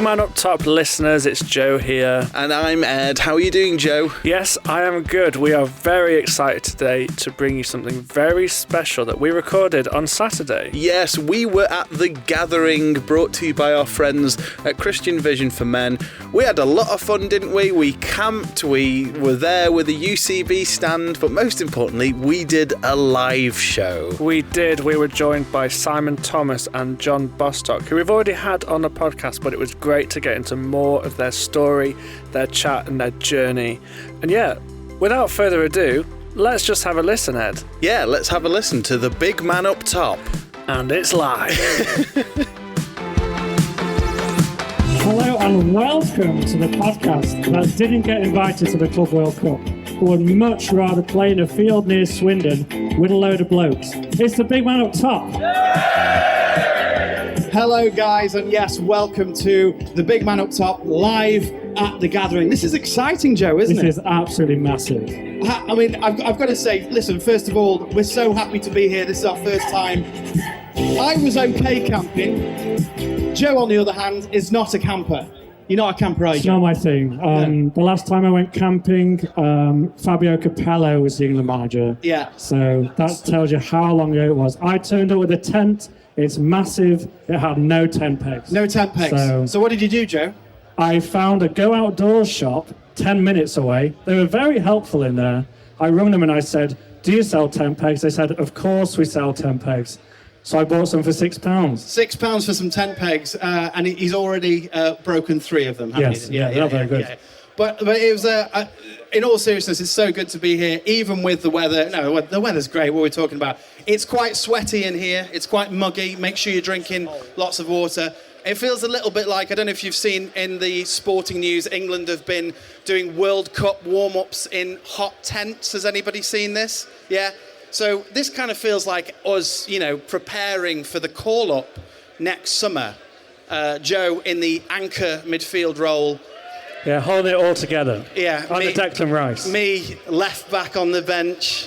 Man Up Top listeners, it's Joe here. And I'm Ed. How are you doing, Joe? Yes, I am good. We are very excited today to bring you something very special that we recorded on Saturday. Yes, we were at The Gathering, brought to you by our friends at Christian Vision for Men. We had a lot of fun, didn't we? We camped, we were there with a UCB stand, but most importantly, we did a live show. We did. We were joined by Simon Thomas and John Bostock, who we've already had on the podcast, but it was great to get into more of their story, their chat and their journey. And yeah, without further ado, let's just have a listen, Ed. Yeah, let's have a listen to The Big Man Up Top. And it's live. Hello and welcome to the podcast that didn't get invited to the Club World Cup, but would much rather play in a field near Swindon with a load of blokes. It's the Big Man Up Top. Hello guys, and yes, welcome to the Big Man Up Top live at The Gathering. This is exciting, Joe, isn't it? This is absolutely massive. I mean, I've got to say, listen, first of all, we're so happy to be here. This is our first time. I was okay camping. Joe, on the other hand, is not a camper. You're not a camper, are you? It's not my thing. The last time I went camping, Fabio Capello was the England manager. Yeah. So that tells you how long ago it was. I turned up with a tent. It's massive. It had no tent pegs. No tent pegs. So what did you do, Joe? I found a Go Outdoors shop 10 minutes away. They were very helpful in there. I rang them and I said, do you sell tent pegs? They said, of course we sell tent pegs. So I bought some for £6. £6 for some tent pegs, and he's already broken 3 of them, yes, you? Yeah, very good. Yeah. But it was, in all seriousness, it's so good to be here, even with the weather. No, the weather's great, what we're talking about. It's quite sweaty in here. It's quite muggy. Make sure you're drinking lots of water. It feels a little bit like, I don't know if you've seen in the sporting news, England have been doing World Cup warm-ups in hot tents. Has anybody seen this? Yeah? So this kind of feels like us, preparing for the call-up next summer. Joe in the anchor midfield role. Yeah, holding it all together. Yeah. Under Declan Rice. Me, left back on the bench.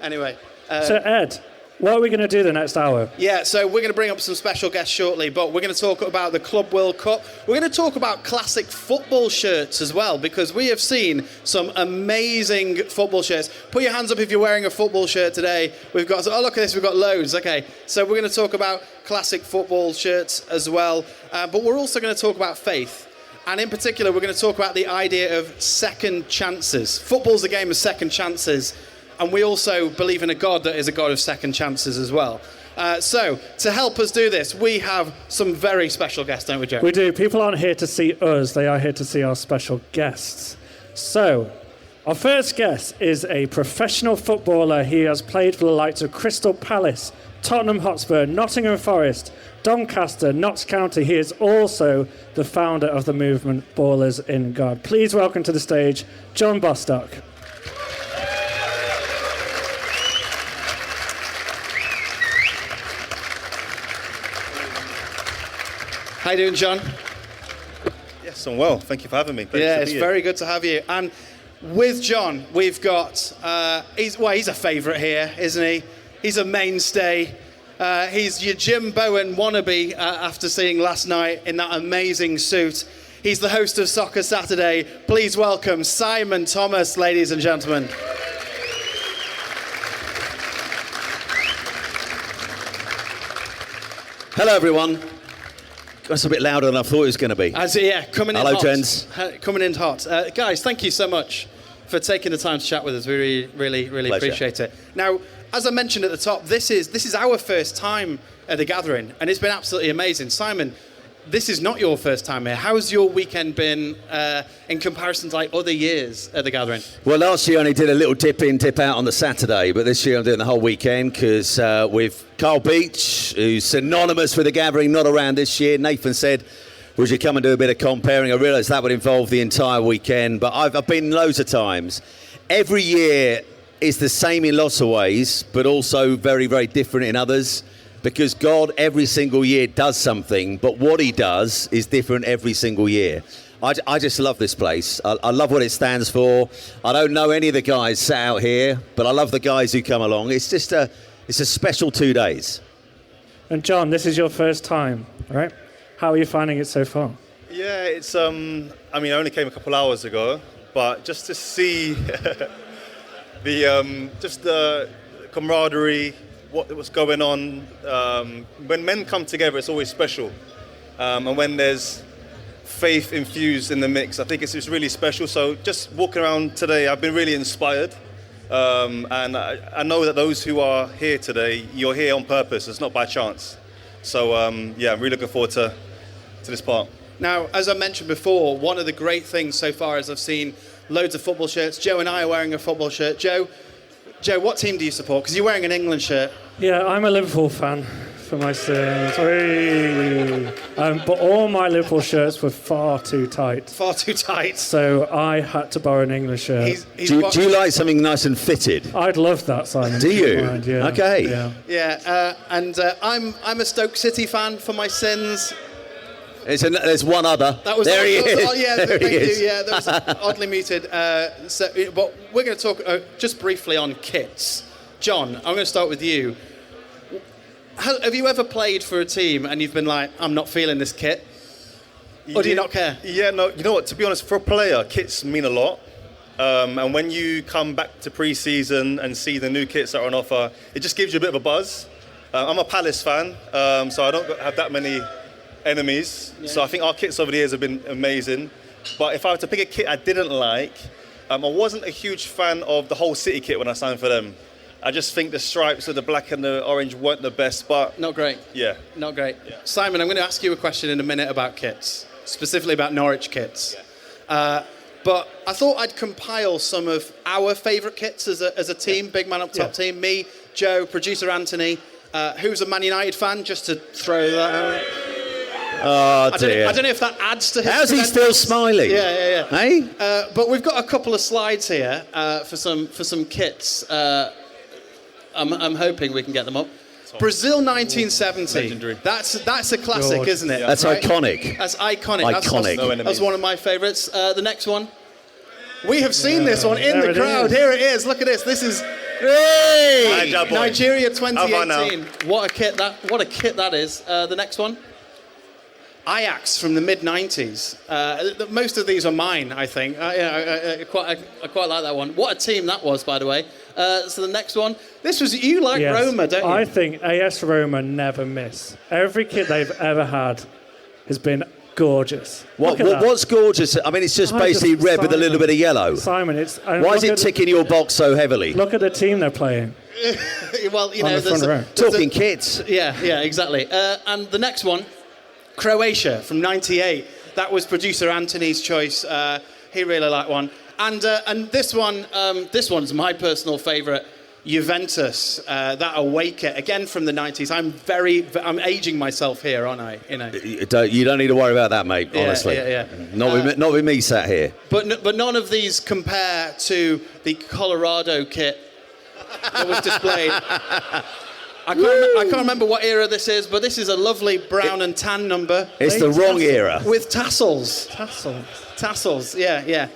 Anyway. So, Ed, what are we going to do the next hour? Yeah, so we're going to bring up some special guests shortly, but we're going to talk about the Club World Cup. We're going to talk about classic football shirts as well, because we have seen some amazing football shirts. Put your hands up if you're wearing a football shirt today. We've got, oh, look at this, we've got loads. Okay, so we're going to talk about classic football shirts as well, but we're also going to talk about faith. And in particular, we're going to talk about the idea of second chances. Football's a game of second chances. And we also believe in a God that is a God of second chances as well. So, to help us do this, we have some very special guests, don't we, Joe? We do. People aren't here to see us. They are here to see our special guests. So, our first guest is a professional footballer. He has played for the likes of Crystal Palace, Tottenham Hotspur, Nottingham Forest, Doncaster, Notts County. He is also the founder of the movement Ballers in God. Please welcome to the stage, John Bostock. How you doing, John? Yes, I'm well. Thank you for having me. It's very good to have you. And with John, we've got, he's a favourite here, isn't he? He's a mainstay. He's your Jim Bowen wannabe after seeing last night in that amazing suit. He's the host of Soccer Saturday. Please welcome Simon Thomas, ladies and gentlemen. Hello, everyone. That's a bit louder than I thought it was going to be. Coming in Hello, hot. gents. Coming in hot. Guys, thank you so much for taking the time to chat with us. We really appreciate it. Now, as I mentioned at the top, this is our first time at The Gathering, and it's been absolutely amazing. Simon, this is not your first time here. How's your weekend been in comparison to like other years at The Gathering? Well, last year I only did a little dip in, dip out on the Saturday, but this year I'm doing the whole weekend because with Carl Beach, who's synonymous with The Gathering, not around this year. Nathan said, would you come and do a bit of comparing? I realised that would involve the entire weekend, but I've been loads of times. Every year is the same in lots of ways, but also very, very different in others. Because God every single year does something, but what he does is different every single year. I just love this place. I love what it stands for. I don't know any of the guys sat out here, but I love the guys who come along. It's just it's a special 2 days. And John, this is your first time, right? How are you finding it so far? Yeah, it's I mean, I only came a couple hours ago, but just to see the camaraderie, what's going on. When men come together, it's always special, and when there's faith infused in the mix, I think it's really special. So just walking around today, I've been really inspired, and I know that those who are here today, you're here on purpose. It's not by chance. So yeah, I'm really looking forward to this part. Now, as I mentioned before, one of the great things so far is I've seen loads of football shirts. Joe and I are wearing a football shirt. Joe, what team do you support? Because you're wearing an England shirt. Yeah, I'm a Liverpool fan for my sins. But all my Liverpool shirts were far too tight. Far too tight. So I had to borrow an English shirt. Do you like something nice and fitted? I'd love that, Simon. Do you? Mind, yeah. Okay. Yeah. I'm a Stoke City fan for my sins. There's one other. That was there he is. Oh, yeah, there thank he is. you. Yeah, that was oddly muted. But we're going to talk just briefly on kits. John, I'm going to start with you. Have you ever played for a team and you've been like, I'm not feeling this kit? Or do you not care? Yeah, no, you know what, to be honest, for a player, kits mean a lot. And when you come back to pre-season and see the new kits that are on offer, it just gives you a bit of a buzz. I'm a Palace fan, so I don't have that many enemies. Yeah. So I think our kits over the years have been amazing. But if I were to pick a kit I didn't like, I wasn't a huge fan of the whole City kit when I signed for them. I just think the stripes of the black and the orange weren't the best, but... Not great. Yeah. Not great. Yeah. Simon, I'm going to ask you a question in a minute about kits, specifically about Norwich kits. Yeah. But I thought I'd compile some of our favourite kits as a team, big man up top team. Me, Joe, producer Anthony, who's a Man United fan, just to throw that out. Oh, dear. I don't know if that adds to his... How's he still smiling? Yeah. Hey? But we've got a couple of slides here for some kits. I'm hoping we can get them up. Brazil 1970. Legendary. That's a classic, isn't it? That's right? iconic. That's iconic. Iconic. That's one of my favourites. The next one. We have seen this one in the crowd. Here it is. Look at this. This is Nigeria 2018. What a kit that is. The next one. Ajax from the mid-90s. Most of these are mine, I think. I quite like that one. What a team that was, by the way. So the next one. This was, you like Roma, don't you? I think AS Roma never miss. Every kit they've ever had has been gorgeous. What's gorgeous? I mean, it's just basically red with a little bit of yellow. Simon, why is it ticking your box so heavily? Look at the team they're playing. Well, you know, talking kits. Yeah, exactly. And the next one, Croatia from '98. That was producer Anthony's choice. He really liked one. And this one's my personal favourite. Juventus, that away kit again from the '90s. I'm aging myself here, aren't I? You know. You don't need to worry about that, mate. Honestly, yeah. Not with me sat here. But none of these compare to the Colorado kit that was displayed. I can't remember what era this is, but this is a lovely brown and tan number. It's the wrong era. With tassels. Tassels. Yeah.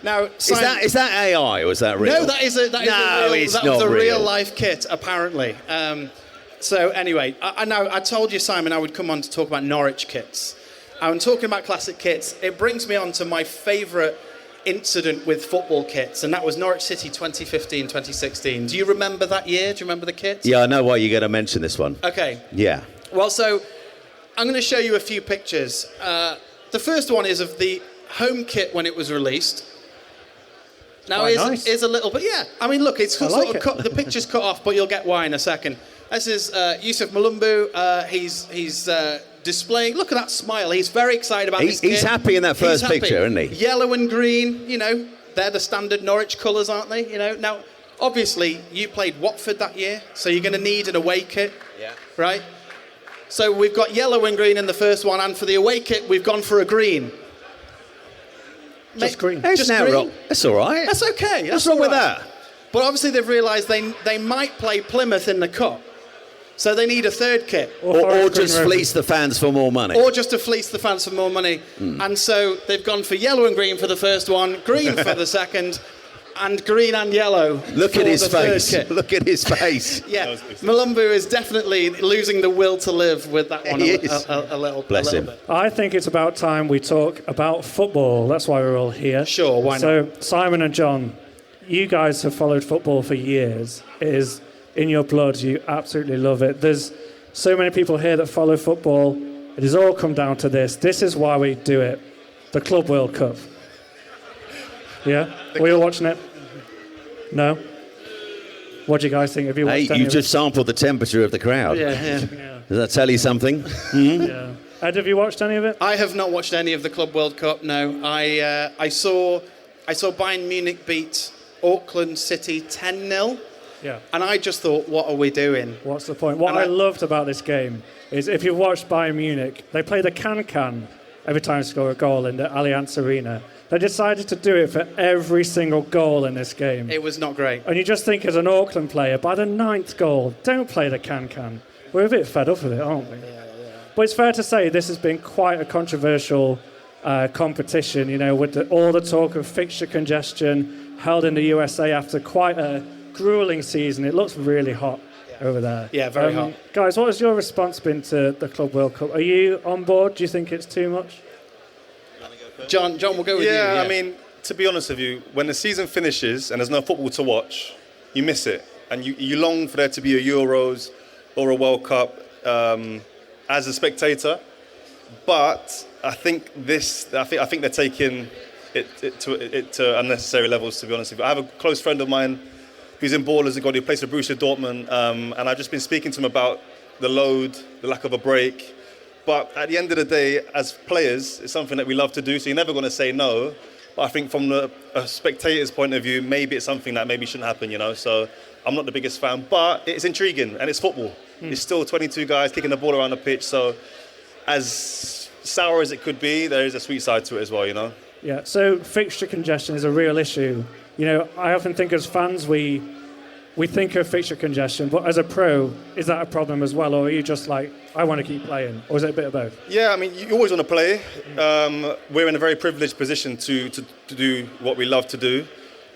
Now, Simon, is that AI or is that real? No, that is a real life kit, apparently. So anyway, I told you, Simon, I would come on to talk about Norwich kits. I'm talking about classic kits. It brings me on to my favourite incident with football kits, and that was Norwich City 2015-2016. Do you remember that year? Do you remember the kit? Yeah, I know why you're going to mention this one. Okay. Yeah. Well, so I'm going to show you a few pictures. The first one is of the home kit when it was released. Now is a little bit, yeah. I mean, look, it's the picture's cut off, but you'll get why in a second. This is Yusuf Malumbu. He's displaying. Look at that smile. He's very excited about this kit. He's happy in that first picture, isn't he? Yellow and green. You know, they're the standard Norwich colours, aren't they? You know. Now, obviously, you played Watford that year, so you're going to need an away kit. Yeah. Right. So we've got yellow and green in the first one, and for the away kit, we've gone for a green. Just green. That's all right. That's okay. What's wrong with that? But obviously they've realised they might play Plymouth in the cup, so they need a third kit. Or just fleece the fans for more money. Or just to fleece the fans for more money. And so they've gone for yellow and green for the first one, green for the second. and green and yellow. Look for at his the third face. kit. Look at his face. Yeah, Malumbu is definitely losing the will to live with that one He a is. little Bless a him. little bit. I think it's about time we talk about football. That's why we're all here. Sure, why not? So, Simon and John, you guys have followed football for years. It is in your blood. You absolutely love it. There's so many people here that follow football. It has all come down to this. This is why we do it. The Club World Cup. Yeah? Were you watching it? No? What do you guys think? Have you watched Hey, any you of just sampled the temperature of the crowd. Yeah. it? Yeah. Does that tell you something? Yeah. Ed, have you watched any of it? I have not watched any of the Club World Cup. No, I saw Bayern Munich beat Auckland City 10-0, Yeah. and I just thought, what are we doing? What's the point? What And I I- loved about this game is if you've watched Bayern Munich, they play the can-can every time they score a goal in the Allianz Arena. They decided to do it for every single goal in this game. It was not great. And you just think as an Auckland player, by the 9th goal, don't play the can-can. We're a bit fed up with it, aren't we? But it's fair to say this has been quite a controversial competition, you know, with all the talk of fixture congestion held in the USA after quite a grueling season. It looks really hot over there. Yeah, very hot. Guys, what has your response been to the Club World Cup? Are you on board? Do you think it's too much? John, we'll go with you. Yeah, I mean, to be honest with you, when the season finishes and there's no football to watch, you miss it. And you long for there to be a Euros or a World Cup as a spectator. But I think they're taking it to unnecessary levels, to be honest with you. I have a close friend of mine who's in Ballers, who plays for Borussia Dortmund, and I've just been speaking to him about the load, the lack of a break. But at the end of the day, as players, it's something that we love to do, so you're never going to say no. But I think from a spectator's point of view, maybe it's something that maybe shouldn't happen, you know. So I'm not the biggest fan, but it's intriguing, and it's football. It's still 22 guys kicking the ball around the pitch, so as sour as it could be, there is a sweet side to it as well, you know. Yeah, so fixture congestion is a real issue. You know, I often think as fans we think of fixture congestion, but as a pro, is that a problem as well? Or are you just like, I want to keep playing? Or is it a bit of both? Yeah, I mean, you always want to play. We're in a very privileged position to do what we love to do.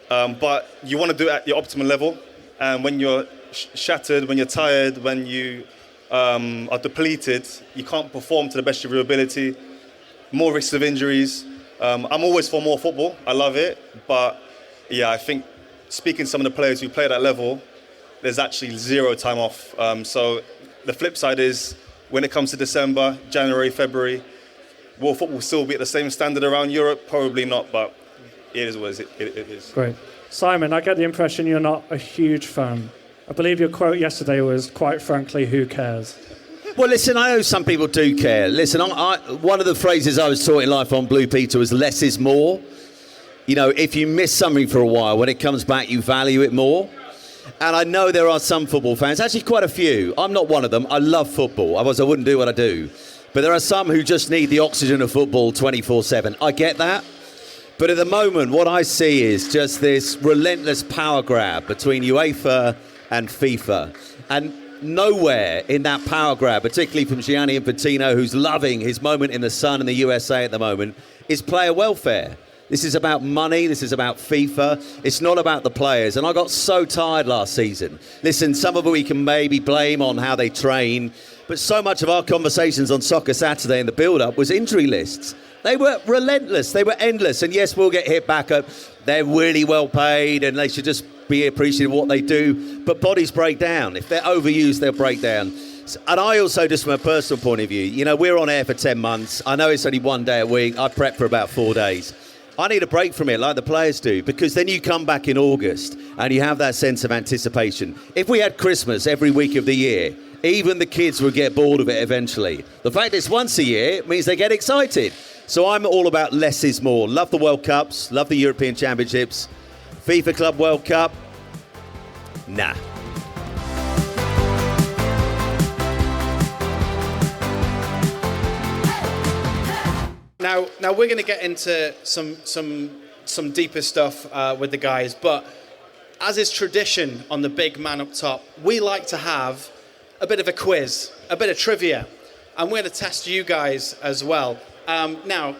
But you want to do it at your optimal level. And when you're shattered, when you're tired, when you are depleted, you can't perform to the best of your ability. More risks of injuries. I'm always for more football. I love it. But yeah, I think speaking to some of the players who play at that level, there's actually zero time off. So the flip side is, when it comes to December, January, February, will football still be at the same standard around Europe? Probably not, but it is what it is. Great. Simon, I get the impression you're not a huge fan. I believe your quote yesterday was, quite frankly, who cares? Well, listen, I know some people do care. Listen, one of the phrases I was taught in life on Blue Peter was less is more. You know, if you miss something for a while, when it comes back, you value it more. And I know there are some football fans, actually quite a few. I'm not one of them. I love football. Otherwise, I wouldn't do what I do. But there are some who just need the oxygen of football 24/7. I get that. But at the moment, what I see is just this relentless power grab between UEFA and FIFA. And nowhere in that power grab, particularly from Gianni Infantino, who's loving his moment in the sun in the USA at the moment, is player welfare. This is about money. This is about FIFA. It's not about the players. And I got so tired last season. Listen, some of it we can maybe blame on how they train, but so much of our conversations on Soccer Saturday in the build-up was injury lists. They were relentless. They were endless. And yes, we'll get hit back up. They're really well paid and they should just be appreciative of what they do. But bodies break down. If they're overused, they'll break down. And I also, just from a personal point of view, you know, we're on air for 10 months. I know it's only one day a week. I prep for about 4 days. I need a break from it like the players do, because then you come back in August and you have that sense of anticipation. If we had Christmas every week of the year, even the kids would get bored of it eventually. The fact it's once a year means they get excited. So I'm all about less is more. Love the World Cups, love the European Championships. FIFA Club World Cup, nah. Now we're going to get into some deeper stuff with the guys, but as is tradition on the big man up top, we like to have a bit of a quiz, a bit of trivia, and we're going to test you guys as well. Now,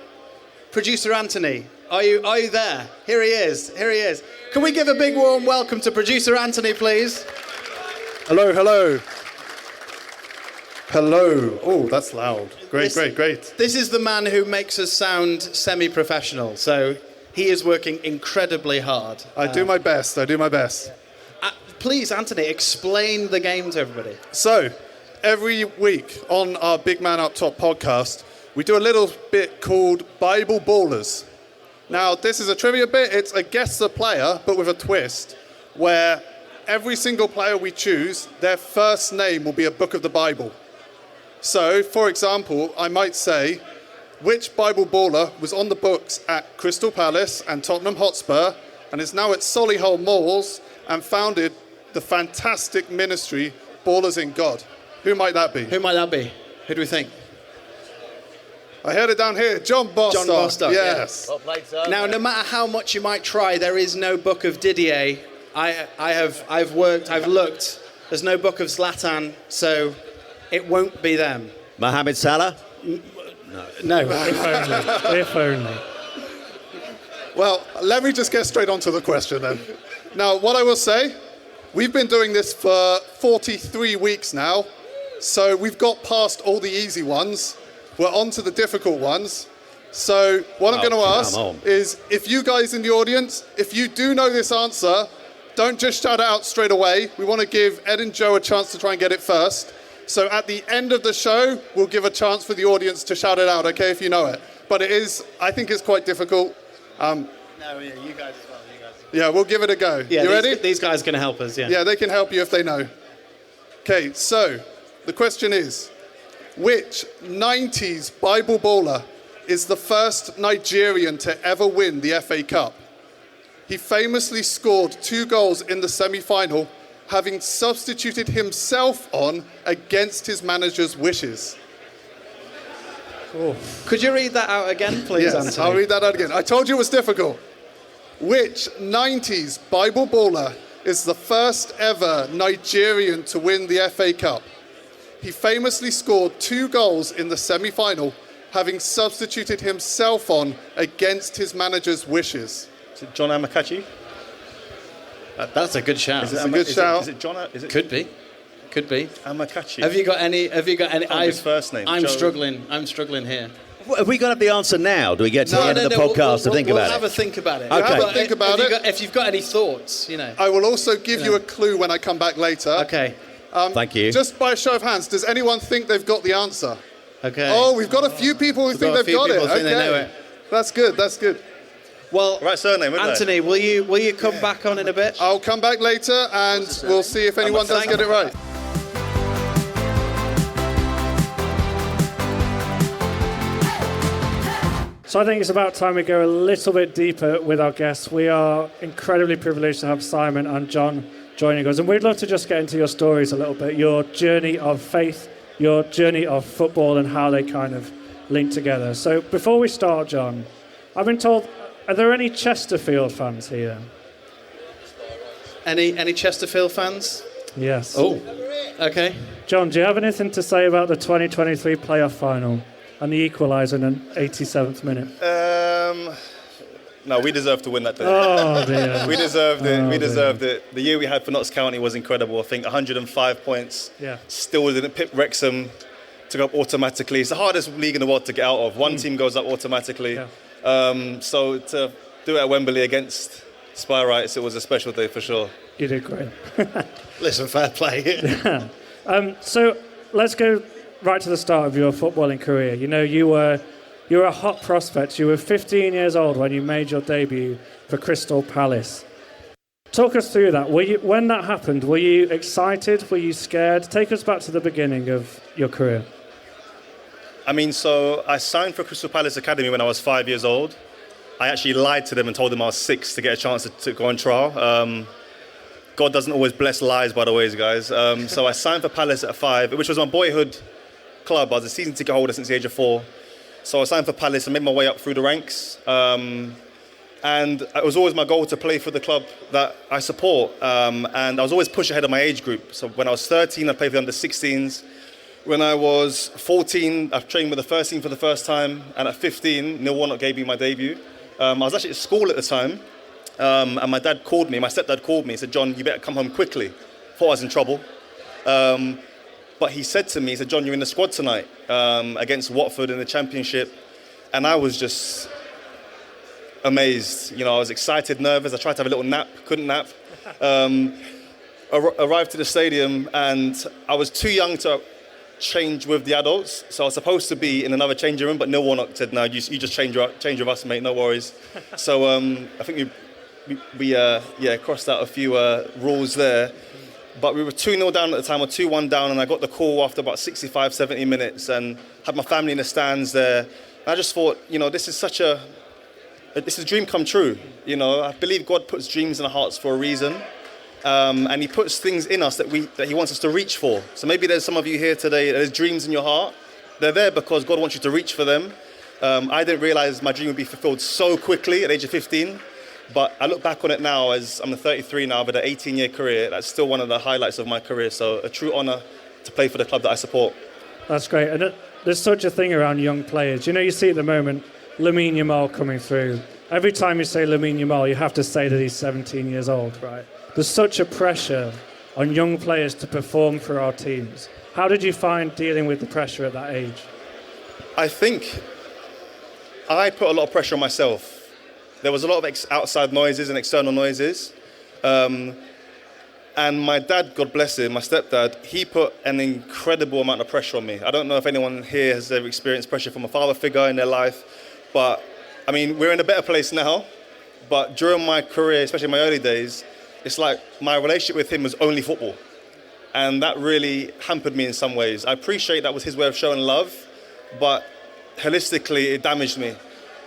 producer Anthony, Are you there? Here he is. Can we give a big warm welcome to producer Anthony, please? Hello. Oh, that's loud. Great. This is the man who makes us sound semi-professional, so he is working incredibly hard. I do my best. Please, Anthony, explain the game to everybody. So, every week on our Big Man Up Top podcast, we do a little bit called Bible Ballers. Now, this is a trivia bit. It's a guess the player, but with a twist, where every single player we choose, their first name will be a book of the Bible. So, for example, I might say, which Bible baller was on the books at Crystal Palace and Tottenham Hotspur and is now at Solihull Malls and founded the fantastic ministry Ballers in God? Who might that be? Who do we think? I heard it down here. John Bostock. John Bostock, yes. Well played, sir. Now, no matter how much you might try, there is no book of Didier. I've looked. There's no book of Zlatan, so it won't be them. Mohamed Salah? No. If only. Well, let me just get straight onto the question then. Now, what I will say, we've been doing this for 43 weeks now, so we've got past all the easy ones. We're on to the difficult ones. So what I'm going to ask is, if you guys in the audience, if you do know this answer, don't just shout it out straight away. We want to give Ed and Joe a chance to try and get it first. So at the end of the show, we'll give a chance for the audience to shout it out, okay, if you know it. But I think it's quite difficult. You guys as well. Yeah, we'll give it a go. Yeah, you ready? These guys can help us, yeah. Yeah, they can help you if they know. Okay, so the question is, which 90s Bible baller is the first Nigerian to ever win the FA Cup? He famously scored 2 goals in the semi-final, having substituted himself on against his manager's wishes. Oh. Could you read that out again, please, Yes, Anthony? I'll read that out again. I told you it was difficult. Which 90s Bible baller is the first ever Nigerian to win the FA Cup? He famously scored 2 goals in the semi-final, having substituted himself on against his manager's wishes. Is it John Amakachi? That's a good shout. It's a good shout. Is it John? Could be. Amakachi? Have you got any? His first name. I'm Joe. struggling here. Have we got to have the answer now? Do we get to the end of the podcast to think about We'll have it? a think about it. Okay. Have a think about it. If you've got any thoughts, I will also give you a clue when I come back later. Okay. Thank you. Just by a show of hands, does anyone think they've got the answer? Okay. Oh, we've got a few people who think they've got it. Think they know it. That's good. Well, Right surname, isn't Anthony, will you come back on in a bit? I'll come back later and we'll see if anyone does get it right. So I think it's about time we go a little bit deeper with our guests. We are incredibly privileged to have Simon and John joining us, and we'd love to just get into your stories a little bit, your journey of faith, your journey of football, and how they kind of link together. So before we start, John, I've been told, are there any Chesterfield fans here? Any Chesterfield fans? Yes. Oh, okay. John, do you have anything to say about the 2023 playoff final and the equaliser in an 87th minute? No, we deserve to win that day. Oh, dear. We deserved it. We deserved it. The year we had for Notts County was incredible. I think 105 points. Yeah. Still didn't. Pip Wrexham took up automatically. It's the hardest league in the world to get out of. One team goes up automatically. Yeah. So to do it at Wembley against Spyrites, it was a special day for sure. You did great. Listen, fair play. So let's go right to the start of your footballing career. You know, you were a hot prospect. You were 15 years old when you made your debut for Crystal Palace. Talk us through that. When that happened, were you excited? Were you scared? Take us back to the beginning of your career. I mean, so I signed for Crystal Palace Academy when I was 5 years old. I actually lied to them and told them I was 6 to get a chance to go on trial. God doesn't always bless lies, by the way, guys. So I signed for Palace at 5, which was my boyhood club. I was a season ticket holder since the age of 4. So I signed for Palace and made my way up through the ranks. And it was always my goal to play for the club that I support. And I was always pushed ahead of my age group. So when I was 13, I played for the under-16s. When I was 14, I trained with the first team for the first time. And at 15, Neil Warnock gave me my debut. I was actually at school at the time, and my stepdad called me, he said, John, you better come home quickly. Thought I was in trouble. But he said to me, he said, John, you're in the squad tonight against Watford in the Championship. And I was just amazed. You know, I was excited, nervous. I tried to have a little nap, couldn't nap. Arrived to the stadium, and I was too young to change with the adults. So I was supposed to be in another changing room, but Neil Warnock said, no, you just change with us, mate, no worries. So I think we crossed out a few rules there. But we were 2-0 down at the time, or 2-1 down, and I got the call after about 65, 70 minutes, and had my family in the stands there. And I just thought, you know, this is a dream come true. You know, I believe God puts dreams in our hearts for a reason, and He puts things in us that He wants us to reach for. So maybe there's some of you here today, there's dreams in your heart. They're there because God wants you to reach for them. I didn't realize my dream would be fulfilled so quickly at the age of 15. But I look back on it now as I'm 33 now, but an 18-year career, that's still one of the highlights of my career. So a true honour to play for the club that I support. That's great. And there's such a thing around young players. You know, you see at the moment Lamine Yamal coming through. Every time you say Lamine Yamal, you have to say that he's 17 years old, right? There's such a pressure on young players to perform for our teams. How did you find dealing with the pressure at that age? I think I put a lot of pressure on myself. There was a lot of outside noises and external noises. And my dad, God bless him, my stepdad, he put an incredible amount of pressure on me. I don't know if anyone here has ever experienced pressure from a father figure in their life, but I mean, we're in a better place now. But during my career, especially in my early days, it's like my relationship with him was only football. And that really hampered me in some ways. I appreciate that was his way of showing love, but holistically, it damaged me.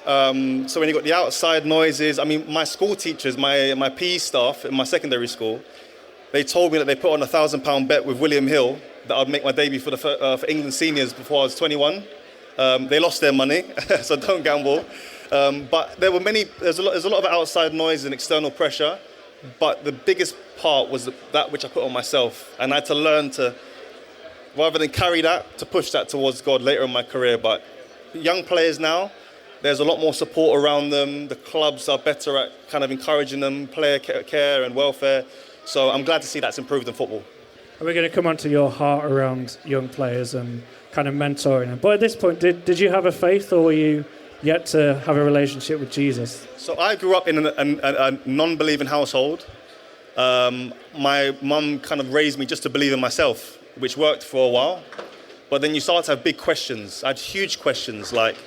So when you got the outside noises, I mean, my school teachers, my PE staff in my secondary school, they told me that they put on a £1,000 bet with William Hill that I'd make my debut for England seniors before I was 21. They lost their money, so don't gamble. But there's a lot of outside noise and external pressure, but the biggest part was that which I put on myself, and I had to learn to, rather than carry that, to push that towards God later in my career. But young players now, there's a lot more support around them. The clubs are better at kind of encouraging them, player care and welfare. So I'm glad to see that's improved in football. And we're going to come on to your heart around young players and kind of mentoring them. But at this point, did you have a faith, or were you yet to have a relationship with Jesus? So I grew up in a non-believing household. My mum kind of raised me just to believe in myself, which worked for a while. But then you start to have big questions. I had huge questions like,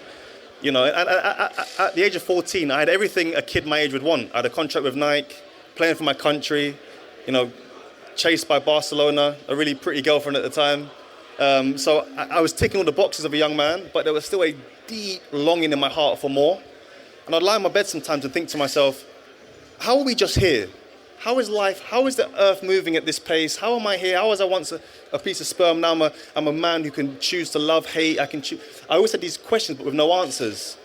you know, at the age of 14, I had everything a kid my age would want. I had a contract with Nike, playing for my country, you know, chased by Barcelona, a really pretty girlfriend at the time. So I was ticking all the boxes of a young man, but there was still a deep longing in my heart for more. And I'd lie in my bed sometimes and think to myself, how are we just here? How is life? How is the earth moving at this pace? How am I here? How was I once a piece of sperm? Now I'm a man who can choose to love, hate. I always had these questions, but with no answers.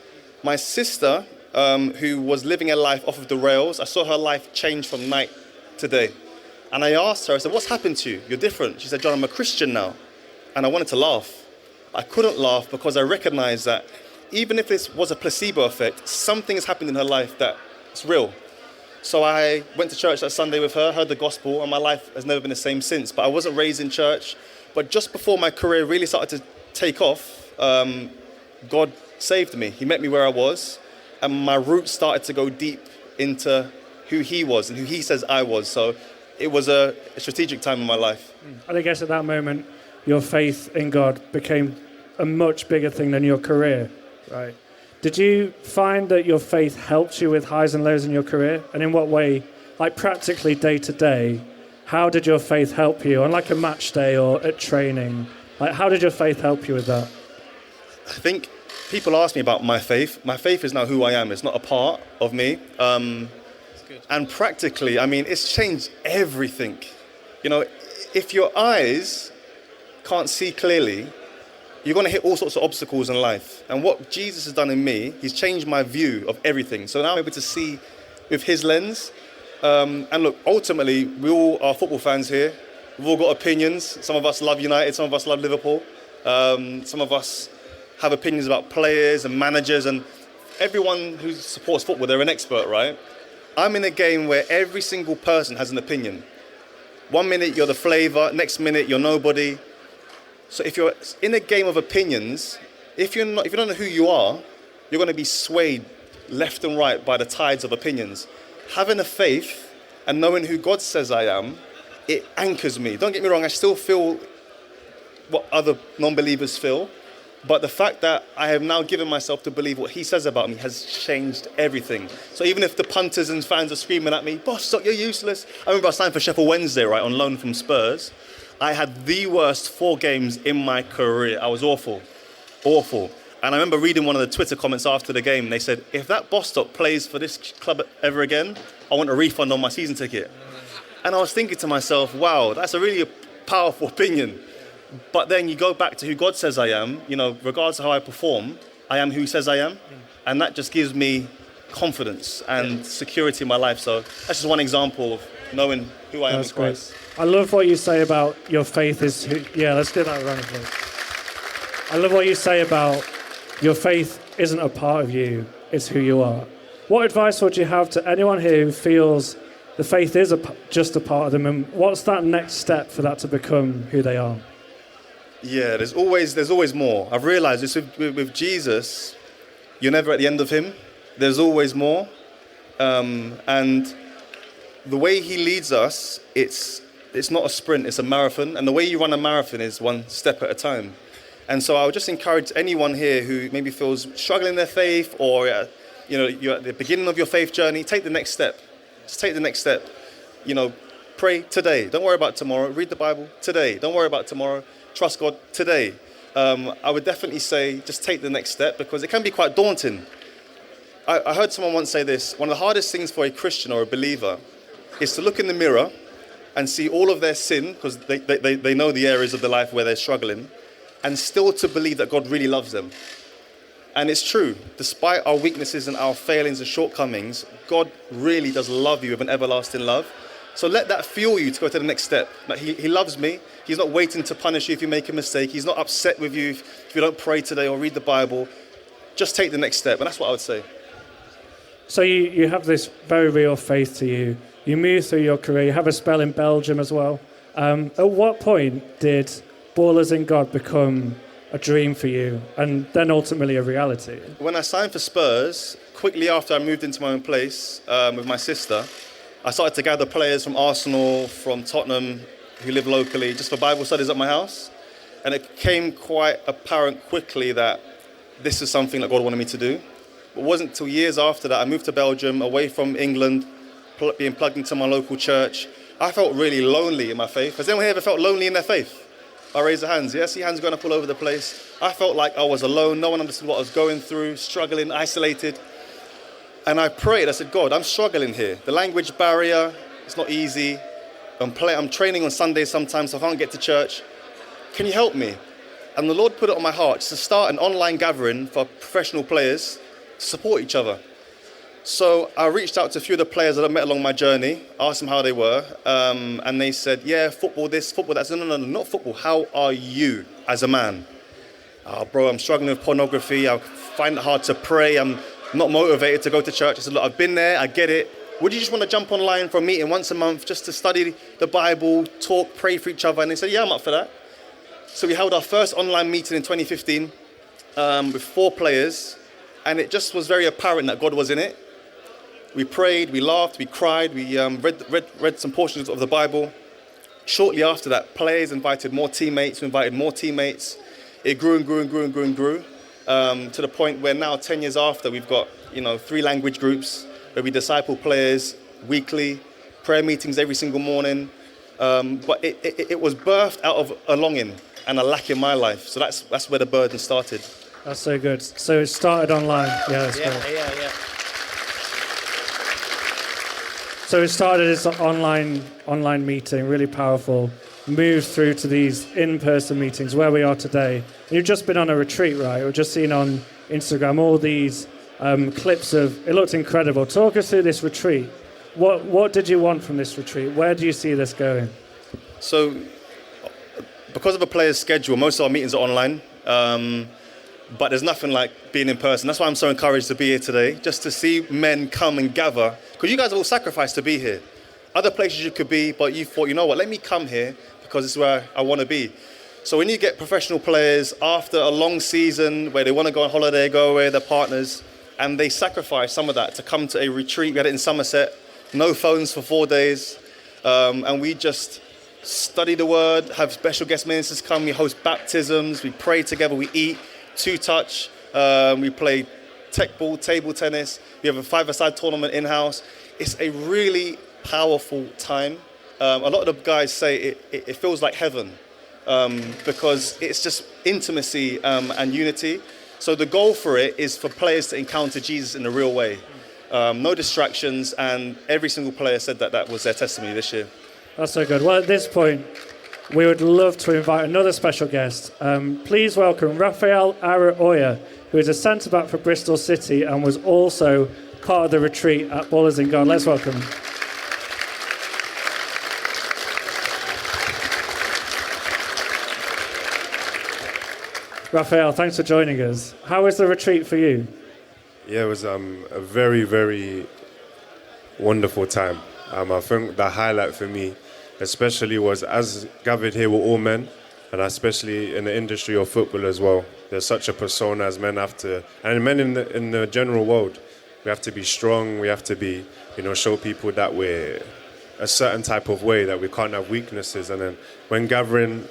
My sister, who was living her life off of the rails, I saw her life change from night to day. And I asked her, I said, what's happened to you? You're different. She said, John, I'm a Christian now. And I wanted to laugh. I couldn't laugh because I recognized that even if this was a placebo effect, something has happened in her life that's real. So I went to church that Sunday with her, heard the gospel, and my life has never been the same since. But I wasn't raised in church. But just before my career really started to take off, God saved me. He met me where I was, and my roots started to go deep into who He was and who He says I was. So it was a strategic time in my life. And I guess at that moment, your faith in God became a much bigger thing than your career, right? Did you find that your faith helped you with highs and lows in your career? And in what way, like practically day to day, how did your faith help you on like a match day or at training? Like, how did your faith help you with that? I think people ask me about my faith. My faith is now who I am. It's not a part of me. And practically, I mean, it's changed everything. You know, if your eyes can't see clearly, you're going to hit all sorts of obstacles in life. And what Jesus has done in me, He's changed my view of everything. So now I'm able to see with His lens. And look, ultimately, we all are football fans here. We've all got opinions. Some of us love United, some of us love Liverpool. Some of us have opinions about players and managers. And everyone who supports football, they're an expert, right? I'm in a game where every single person has an opinion. 1 minute you're the flavour, next minute you're nobody. So if you're in a game of opinions, if you don't know who you are, you're going to be swayed left and right by the tides of opinions. Having a faith and knowing who God says I am, it anchors me. Don't get me wrong, I still feel what other non-believers feel, but the fact that I have now given myself to believe what he says about me has changed everything. So even if the punters and fans are screaming at me, Bostock, you're useless. I remember I signed for Sheffield Wednesday, right, on loan from Spurs. I had the worst 4 games in my career. I was awful. And I remember reading one of the Twitter comments after the game. They said, if that Bostock plays for this club ever again, I want a refund on my season ticket. And I was thinking to myself, wow, that's a really powerful opinion. But then you go back to who God says I am, regardless of how I perform, I am who he says I am. And that just gives me confidence and security in my life. So that's just one example of knowing who I am in Christ. I love what you say about your faith is who... Yeah, let's do that round, please. I love what you say about your faith isn't a part of you, it's who you are. What advice would you have to anyone here who feels the faith is just a part of them, and what's that next step for that to become who they are? Yeah, there's always more. I've realised this with Jesus, you're never at the end of him. There's always more. And the way he leads us, it's not a sprint, it's a marathon. And the way you run a marathon is one step at a time. And so I would just encourage anyone here who maybe feels struggling in their faith, or you're at the beginning of your faith journey, take the next step. Just take the next step. Pray today. Don't worry about tomorrow. Read the Bible today. Don't worry about tomorrow. Trust God today. I would definitely say just take the next step, because it can be quite daunting. I heard someone once say this: one of the hardest things for a Christian or a believer is to look in the mirror and see all of their sin, because they know the areas of their life where they're struggling, and still to believe that God really loves them. And it's true, despite our weaknesses and our failings and shortcomings, God really does love you with an everlasting love. So let that fuel you to go to the next step. Like he loves me. He's not waiting to punish you if you make a mistake. He's not upset with you if you don't pray today or read the Bible. Just take the next step, and that's what I would say. So you have this very real faith to you. You move through your career. You have a spell in Belgium as well. At what point did Ballers in God become a dream for you, and then ultimately a reality? When I signed for Spurs, quickly after I moved into my own place with my sister, I started to gather players from Arsenal, from Tottenham, who live locally, just for Bible studies at my house. And it became quite apparent quickly that this is something that God wanted me to do. It wasn't until years after that I moved to Belgium, away from England, being plugged into my local church. I felt really lonely in my faith. Has anyone here ever felt lonely in their faith? I raise their hands. Yeah, see hands going up all over the place. I felt like I was alone. No one understood what I was going through, struggling, isolated. And I prayed. I said, God, I'm struggling here. The language barrier, it's not easy. I'm training on Sundays sometimes, so I can't get to church. Can you help me? And the Lord put it on my heart to start an online gathering for professional players to support each other. So I reached out to a few of the players that I met along my journey, asked them how they were, and they said, yeah, football this, football that. I said, no, not football. How are you as a man? Oh, bro, I'm struggling with pornography. I find it hard to pray. I'm not motivated to go to church. I said, look, I've been there. I get it. Would you just want to jump online for a meeting once a month just to study the Bible, talk, pray for each other? And they said, yeah, I'm up for that. So we held our first online meeting in 2015 with 4 players, and it just was very apparent that God was in it. We prayed, we laughed, we cried, we read some portions of the Bible. Shortly after that, players invited more teammates, we invited more teammates. It grew and grew and grew and grew and grew, to the point where now, 10 years after, we've got 3 language groups where we disciple players weekly, prayer meetings every single morning. But it was birthed out of a longing and a lack in my life. So that's where the burden started. That's so good. So it started online. Yeah, that's great. Yeah. So it started as an online meeting, really powerful, moved through to these in-person meetings where we are today. And you've just been on a retreat, right? We've just seen on Instagram all these clips of, it looked incredible. Talk us through this retreat. What did you want from this retreat? Where do you see this going? So, because of a player's schedule, most of our meetings are online. but there's nothing like being in person. That's why I'm so encouraged to be here today, just to see men come and gather. Because you guys have all sacrificed to be here. Other places you could be, but you thought, you know what, let me come here because it's where I want to be. So when you get professional players after a long season where they want to go on holiday, go away with their partners, and they sacrifice some of that to come to a retreat. We had it in Somerset, no phones for 4 days, and we just study the word, have special guest ministers come, we host baptisms, we pray together, we eat, two-touch, we play tech ball, table tennis, we have a five-a-side tournament in-house. It's a really powerful time. A lot of the guys say it feels like heaven because it's just intimacy and unity. So the goal for it is for players to encounter Jesus in a real way. No distractions, and every single player said that was their testimony this year. That's so good. Well, at this point, we would love to invite another special guest. Please welcome Rafael Araoye, who is a centre-back for Bristol City and was also part of the retreat at Ballers in God. Let's welcome him. Raphael, thanks for joining us. How was the retreat for you? Yeah, it was a very, very wonderful time. I think the highlight for me especially was, as gathered here with all men, and especially in the industry of football as well, there's such a persona as men have to, and men in the general world, we have to be strong, we have to be, show people that we're a certain type of way, that we can't have weaknesses. And then when gathering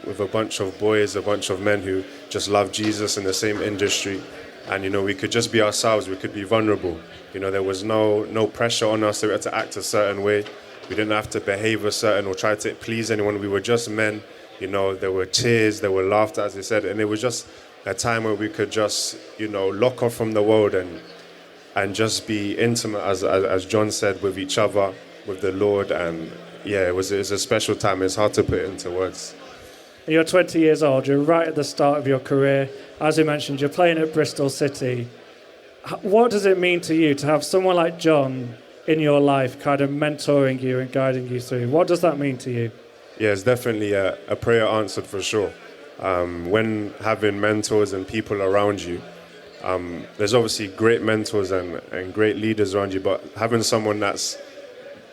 with a bunch of boys, a bunch of men who just love Jesus in the same industry, and we could just be ourselves, we could be vulnerable. There was no pressure on us that we had to act a certain way. We didn't have to behave a certain or try to please anyone. We were just men. There were tears, there were laughter, as I said, and it was just a time where we could just, lock off from the world and just be intimate, as John said, with each other, with the Lord. And yeah, it was a special time. It's hard to put it into words. You're 20 years old. You're right at the start of your career. As you mentioned, you're playing at Bristol City. What does it mean to you to have someone like John in your life kind of mentoring you and guiding you through? What does that mean to you? Yeah, it's definitely a prayer answered for sure. When having mentors and people around you, there's obviously great mentors and great leaders around you, but having someone that's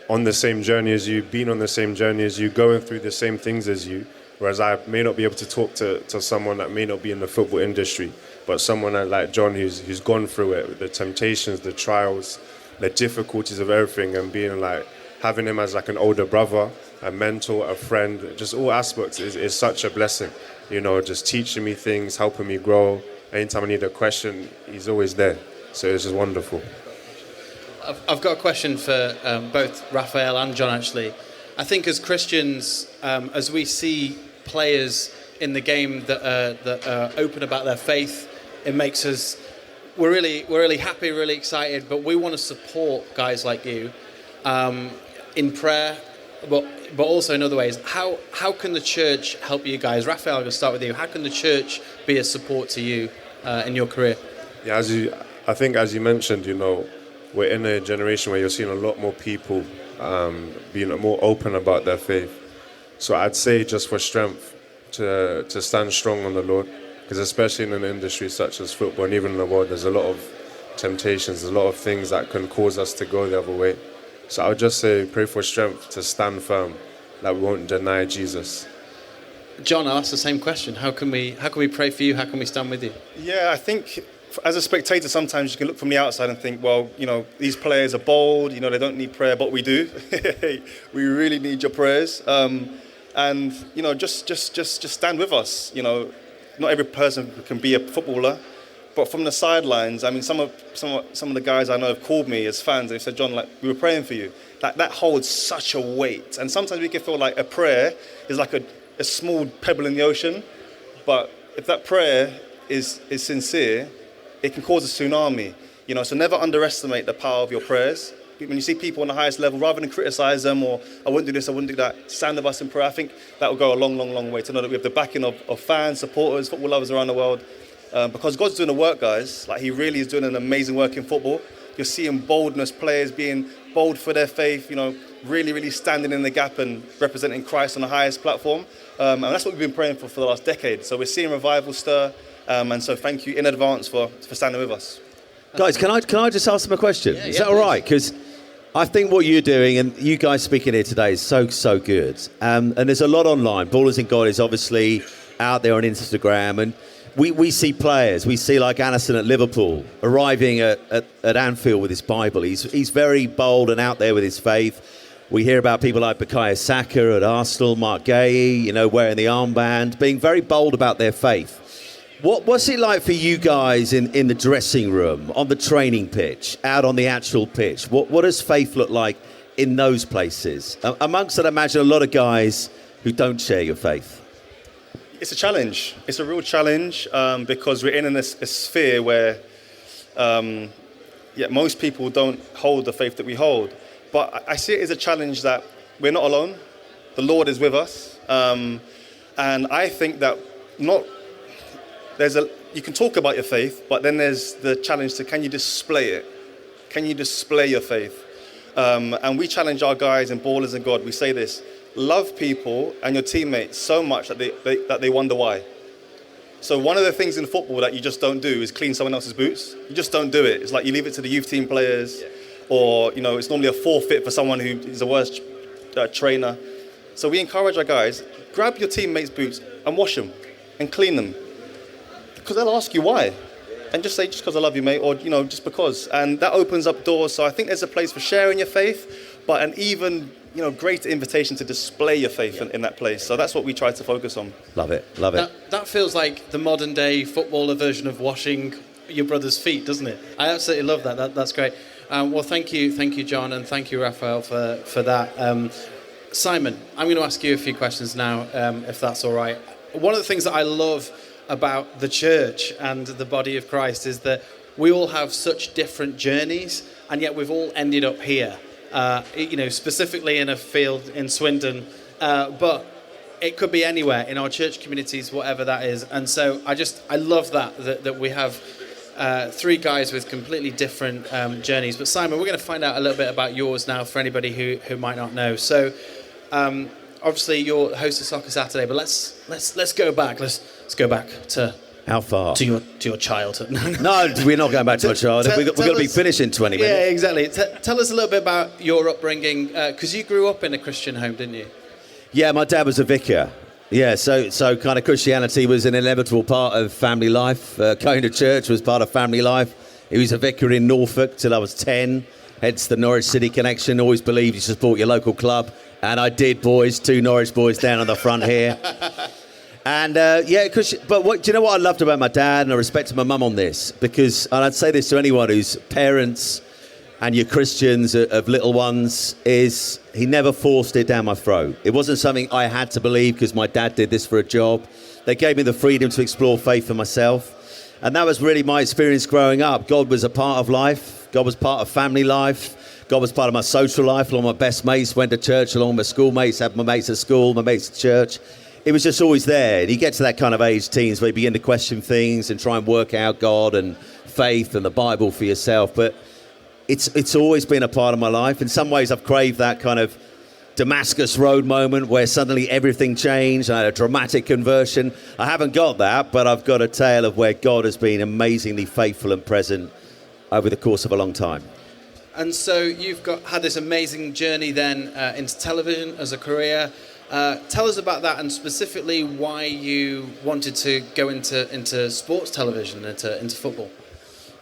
on the same journey as you, being on the same journey as you, going through the same things as you, whereas I may not be able to talk to someone that may not be in the football industry, but someone like John who's gone through it, the temptations, the trials, the difficulties of everything, and being like, having him as like an older brother, a mentor, a friend, just all aspects is such a blessing. Just teaching me things, helping me grow. Anytime I need a question, he's always there. So it's just wonderful. I've got a question for both Raphael and John, actually. I think as Christians, as we see players in the game that are open about their faith, it makes us, we're really happy, really excited, but we want to support guys like you in prayer, but also in other ways. How can the church help you guys? Raphael, I'm going to start with you. How can the church be a support to you in your career? Yeah, I think as you mentioned, we're in a generation where you're seeing a lot more people being more open about their faith. So I'd say just for strength to stand strong on the Lord, because especially in an industry such as football and even in the world, there's a lot of temptations, there's a lot of things that can cause us to go the other way. So I would just say pray for strength to stand firm, that we won't deny Jesus. John, I'll ask the same question. How can we pray for you? How can we stand with you? Yeah, I think as a spectator, sometimes you can look from the outside and think, well, these players are bold, they don't need prayer, but we do. We really need your prayers. And, just stand with us. Not every person can be a footballer, but from the sidelines, I mean, some of the guys I know have called me as fans. They've said, John, we were praying for you. That holds such a weight. And sometimes we can feel like a prayer is like a small pebble in the ocean. But if that prayer is sincere, it can cause a tsunami. So never underestimate the power of your prayers. When you see people on the highest level, rather than criticize them or I wouldn't do this, I wouldn't do that, stand with us in prayer. I think that will go a long, long, long way to know that we have the backing of fans, supporters, football lovers around the world. Because God's doing the work, guys. He really is doing an amazing work in football. You're seeing boldness, players being bold for their faith, really, really standing in the gap and representing Christ on the highest platform. And that's what we've been praying for the last decade. So we're seeing revival stir. And so thank you in advance for standing with us. Guys, can I just ask them a question? Is that all right? Because I think what you're doing, and you guys speaking here today, is so good. And there's a lot online. Ballers in God is obviously out there on Instagram, and we see players. We see like Alisson at Liverpool arriving at Anfield with his Bible. He's very bold and out there with his faith. We hear about people like Bukayo Saka at Arsenal, Mark Gay, wearing the armband, being very bold about their faith. What's it like for you guys in the dressing room, on the training pitch, out on the actual pitch? What does faith look like in those places? Amongst, I'd imagine, a lot of guys who don't share your faith. It's a challenge. It's a real challenge because we're in a sphere where most people don't hold the faith that we hold. But I see it as a challenge that we're not alone. The Lord is with us. And I think that you can talk about your faith, but then there's the challenge to, can you display it? Can you display your faith? And we challenge our guys and Ballers in God. We say this: love people and your teammates so much that they wonder why. So one of the things in football that you just don't do is clean someone else's boots. You just don't do it. It's like you leave it to the youth team players, or it's normally a forfeit for someone who is the worst trainer. So we encourage our guys: grab your teammates' boots and wash them and clean them. Because they'll ask you why. And just say, just because I love you, mate, or, just because. And that opens up doors. So I think there's a place for sharing your faith, but an even, greater invitation to display your faith in that place. So that's what we try to focus on. Love it. That feels like the modern day footballer version of washing your brother's feet, doesn't it? I absolutely love that. That's great. Well, thank you, John, and thank you, Raphael, for that. Simon, I'm going to ask you a few questions now, if that's all right. One of the things that I love about the church and the body of Christ is that we all have such different journeys, and yet we've all ended up here, specifically in a field in Swindon, but it could be anywhere in our church communities, whatever that is. And so I love that we have three guys with completely different journeys. But Simon, we're going to find out a little bit about yours now for anybody who might not know. So obviously you're the host of Soccer Saturday, but let's go back. Let's go back to how far? To your childhood. No, we're not going back to our childhood. We've got to be finished in 20 minutes. Yeah, exactly. Tell us a little bit about your upbringing, because you grew up in a Christian home, didn't you? Yeah, my dad was a vicar. Yeah, so kind of Christianity was an inevitable part of family life. Going to church was part of family life. He was a vicar in Norfolk till I was 10. Hence the Norwich City connection. Always believed you support your local club. And I did, boys. 2 Norwich boys down on the front here. And do you know what I loved about my dad? And I respected my mum on this. Because, and I'd say this to anyone who's parents and you're Christians of little ones, is he never forced it down my throat. It wasn't something I had to believe because my dad did this for a job. They gave me the freedom to explore faith for myself. And that was really my experience growing up. God was a part of life. God was part of family life. God was part of my social life. All my best mates went to church along with my schoolmates, had my mates at school, my mates at church. It was just always there. And you get to that kind of age, teens, where you begin to question things and try and work out God and faith and the Bible for yourself. But it's always been a part of my life. In some ways, I've craved that kind of Damascus Road moment where suddenly everything changed. I had a dramatic conversion. I haven't got that, but I've got a tale of where God has been amazingly faithful and present over the course of a long time. And so you've had this amazing journey then into television as a career. Tell us about that, and specifically why you wanted to go into sports television, into football.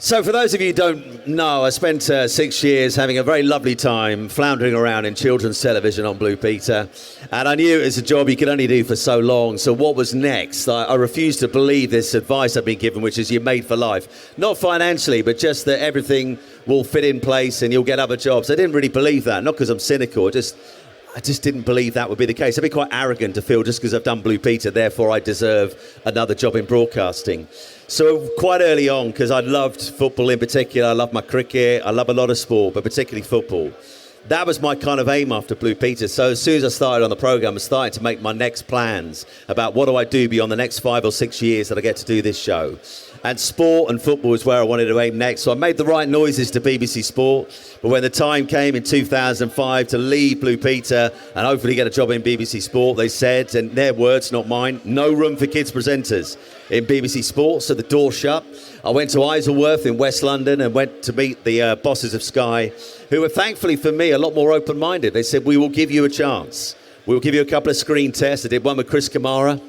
So for those of you who don't know, I spent 6 years having a very lovely time floundering around in children's television on Blue Peter. And I knew it was a job you could only do for so long. So what was next? I refused to believe this advice I've been given, which is you're made for life. Not financially, but just that everything will fit in place and you'll get other jobs. I didn't really believe that, not because I'm cynical, I just didn't believe that would be the case. I'd be quite arrogant to feel just because I've done Blue Peter, therefore I deserve another job in broadcasting. So quite early on, because I loved football in particular, I love my cricket, I love a lot of sport, but particularly football. That was my kind of aim after Blue Peter. So as soon as I started on the programme, I started to make my next plans about what do I do beyond the next 5 or 6 years that I get to do this show. And sport and football is where I wanted to aim next. So I made the right noises to BBC Sport. But when the time came in 2005 to leave Blue Peter and hopefully get a job in BBC Sport, they said, and their words, not mine, no room for kids presenters in BBC Sport. So the door shut. I went to Isleworth in West London and went to meet the bosses of Sky, who were thankfully for me a lot more open-minded. They said, we will give you a chance. We will give you a couple of screen tests. I did one with Chris Kamara.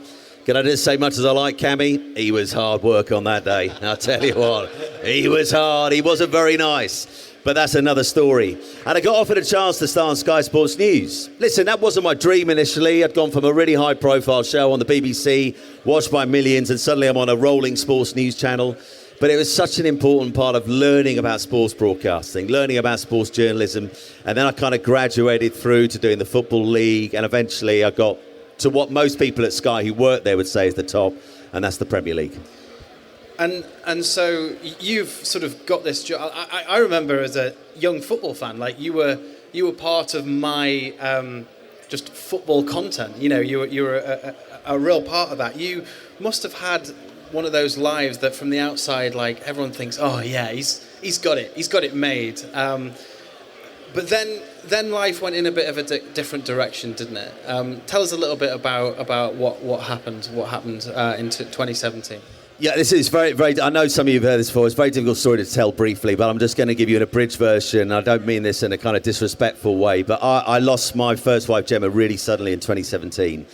Can I just say, much as I like Cammy, he was hard work on that day. I'll tell you what, he was hard. He wasn't very nice. But that's another story. And I got offered a chance to star on Sky Sports News. Listen, that wasn't my dream initially. I'd gone from a really high-profile show on the BBC, watched by millions, and suddenly I'm on a rolling sports news channel. But it was such an important part of learning about sports broadcasting, learning about sports journalism. And then I kind of graduated through to doing the Football League. And eventually I got to what most people at Sky who work there would say is the top, and that's the Premier League. And so you've sort of got this job. I remember as a young football fan, like you were part of my just football content. You know, you were a real part of that. You must have had one of those lives that from the outside, like everyone thinks, oh yeah, he's got it made. But then life went in a bit of a different direction, didn't it? Tell us a little bit about what happened in 2017. Yeah, this is very, very... I know some of you have heard this before. It's a very difficult story to tell briefly, but I'm just going to give you an abridged version. I don't mean this in a kind of disrespectful way, but I lost my first wife, Gemma, really suddenly in 2017.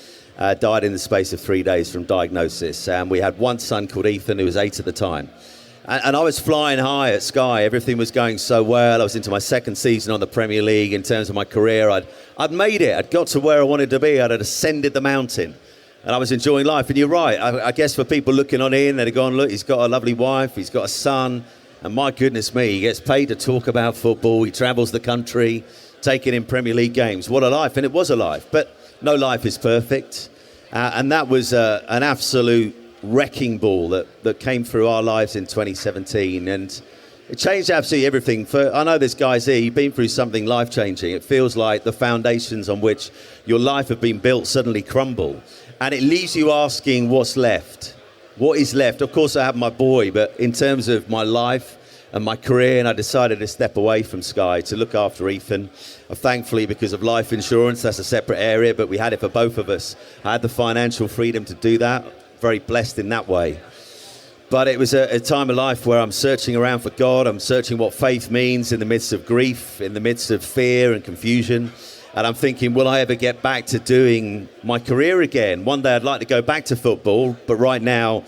Died in the space of 3 days from diagnosis. And we had one son called Ethan, who was 8 at the time. And I was flying high at Sky. Everything was going so well. I was into my second season on the Premier League in terms of my career. I'd made it. I'd got to where I wanted to be. I'd ascended the mountain. And I was enjoying life. And you're right. I guess for people looking on in, they'd gone, look, he's got a lovely wife. He's got a son. And my goodness me, he gets paid to talk about football. He travels the country, taking in Premier League games. What a life. And it was a life. But no life is perfect. And that was an absolute wrecking ball that came through our lives in 2017. And it changed absolutely everything. I know this guy's here. You've been through something life-changing. It feels like the foundations on which your life have been built suddenly crumble. And it leaves you asking what's left. What is left? Of course, I have my boy, but in terms of my life and my career, and I decided to step away from Sky to look after Ethan. Thankfully, because of life insurance, that's a separate area, but we had it for both of us. I had the financial freedom to do that. Very blessed in that way. But it was a time of life where I'm searching around for God. I'm searching what faith means in the midst of grief, in the midst of fear and confusion. And I'm thinking, will I ever get back to doing my career again? One day I'd like to go back to football, but right now,